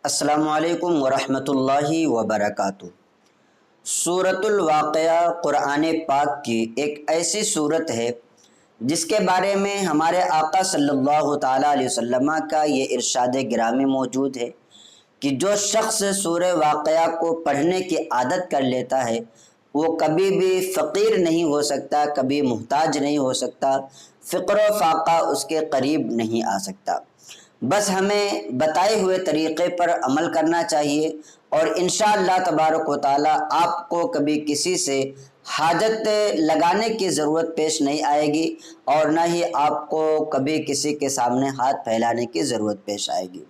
السلام علیکم ورحمۃ اللہ وبرکاتہ۔ سورۃ الواقعہ قرآن پاک کی ایک ایسی صورت ہے جس کے بارے میں ہمارے آقا صلی اللہ تعالیٰ علیہ وسلم کا یہ ارشاد گرامی موجود ہے کہ جو شخص سورہ واقعہ کو پڑھنے کی عادت کر لیتا ہے وہ کبھی بھی فقیر نہیں ہو سکتا، کبھی محتاج نہیں ہو سکتا، فقر و فاقہ اس کے قریب نہیں آ سکتا۔ بس ہمیں بتائے ہوئے طریقے پر عمل کرنا چاہیے اور انشاءاللہ تبارک و تعالیٰ آپ کو کبھی کسی سے حاجت لگانے کی ضرورت پیش نہیں آئے گی اور نہ ہی آپ کو کبھی کسی کے سامنے ہاتھ پھیلانے کی ضرورت پیش آئے گی۔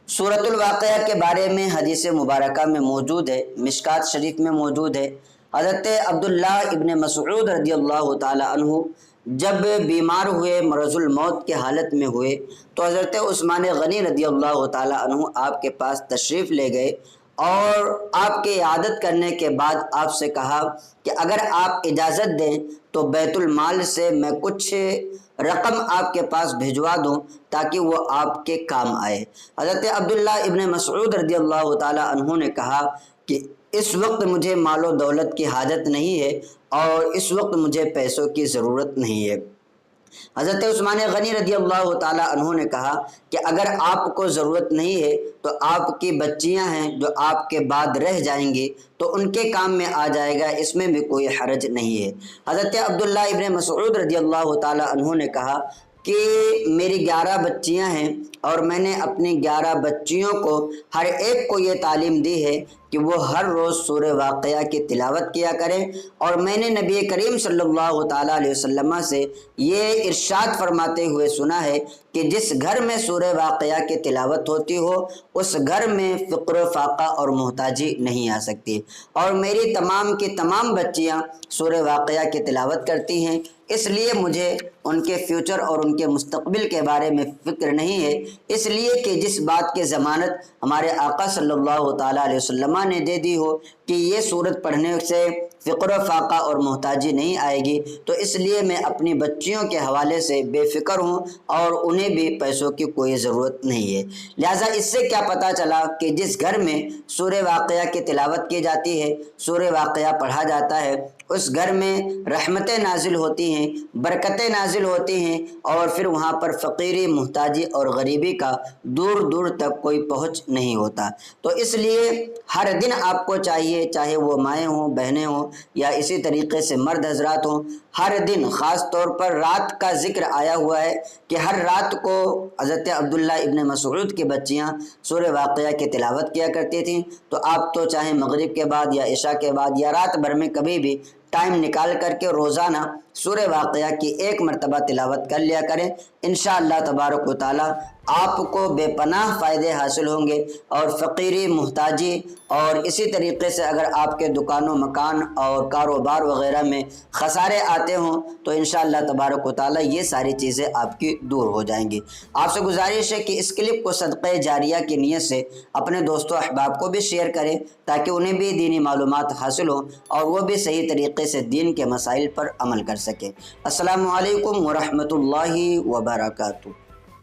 سورۃ الواقعہ کے بارے میں حدیث مبارکہ میں موجود ہے، مشکات شریف میں موجود ہے۔ حضرت عبداللہ ابن مسعود رضی اللہ تعالی عنہ جب بیمار ہوئے، مرض الموت کی حالت میں ہوئے تو حضرت عثمان غنی رضی اللہ تعالی عنہ آپ کے پاس تشریف لے گئے اور آپ کی عیادت کرنے کے بعد آپ سے کہا کہ اگر آپ اجازت دیں تو بیت المال سے میں کچھ رقم آپ کے پاس بھجوا دوں تاکہ وہ آپ کے کام آئے۔ حضرت عبداللہ ابن مسعود رضی اللہ تعالی عنہ نے کہا کہ اس وقت مجھے مال و دولت کی حاجت نہیں ہے اور اس وقت مجھے پیسوں کی ضرورت نہیں ہے۔ حضرت عثمان غنی رضی اللہ تعالی عنہ نے کہا کہ اگر آپ کو ضرورت نہیں ہے تو آپ کی بچیاں ہیں جو آپ کے بعد رہ جائیں گی تو ان کے کام میں آ جائے گا، اس میں بھی کوئی حرج نہیں ہے۔ حضرت عبداللہ ابن مسعود رضی اللہ تعالی عنہ نے کہا کہ میری 11 بچیاں ہیں اور میں نے اپنی 11 بچیوں کو ہر ایک کو یہ تعلیم دی ہے کہ وہ ہر روز سورہ واقعہ کی تلاوت کیا کریں، اور میں نے نبی کریم صلی اللہ تعالیٰ علیہ وسلم سے یہ ارشاد فرماتے ہوئے سنا ہے کہ جس گھر میں سورہ واقعہ کی تلاوت ہوتی ہو اس گھر میں فقر و فاقہ اور محتاجی نہیں آ سکتی، اور میری تمام کی تمام بچیاں سورہ واقعہ کی تلاوت کرتی ہیں، اس لیے مجھے ان کے فیوچر اور ان کے مستقبل کے بارے میں فکر نہیں ہے، اس لیے کہ جس بات کی ضمانت ہمارے آقا صلی اللہ تعالیٰ علیہ وسلم نے دے دی ہو کہ یہ سورت پڑھنے سے فقر و فاقہ اور محتاجی نہیں آئے گی، تو اس لیے میں اپنی بچیوں کے حوالے سے بے فکر ہوں اور انہیں بھی پیسوں کی کوئی ضرورت نہیں ہے۔ لہٰذا اس سے کیا پتہ چلا کہ جس گھر میں سورہ واقعہ کی تلاوت کی جاتی ہے، سورہ واقعہ پڑھا جاتا ہے، اس گھر میں رحمتیں نازل ہوتی ہیں، برکتیں نازل ہوتی ہیں، اور پھر وہاں پر فقیری، محتاجی اور غریبی کا دور دور تک کوئی پہنچ نہیں ہوتا۔ تو اس لیے ہر دن آپ کو چاہیے، چاہے وہ مائیں ہوں، بہنیں ہوں یا اسی طریقے سے مرد حضرات ہوں، ہر دن، خاص طور پر رات کا ذکر آیا ہوا ہے کہ ہر رات کو حضرت عبداللہ ابن مسعود کی بچیاں سورہ واقعہ کی تلاوت کیا کرتی تھیں، تو آپ تو چاہے مغرب کے بعد یا عشاء کے بعد یا رات بھر میں کبھی بھی ٹائم نکال کر کے روزانہ سورہ واقعہ کی ایک مرتبہ تلاوت کر لیا کریں۔ انشاءاللہ تبارک و تعالی آپ کو بے پناہ فائدے حاصل ہوں گے، اور فقیری، محتاجی اور اسی طریقے سے اگر آپ کے دکانوں، مکان اور کاروبار وغیرہ میں خسارے آتے ہوں تو انشاءاللہ تبارک و تعالی یہ ساری چیزیں آپ کی دور ہو جائیں گی۔ آپ سے گزارش ہے کہ اس کلپ کو صدقہ جاریہ کی نیت سے اپنے دوستوں احباب کو بھی شیئر کریں تاکہ انہیں بھی دینی معلومات حاصل ہوں اور وہ بھی صحیح طریقے سے دین کے مسائل پر عمل کر سکیں۔ السلام علیکم ورحمۃ اللہ وبرکاتہ۔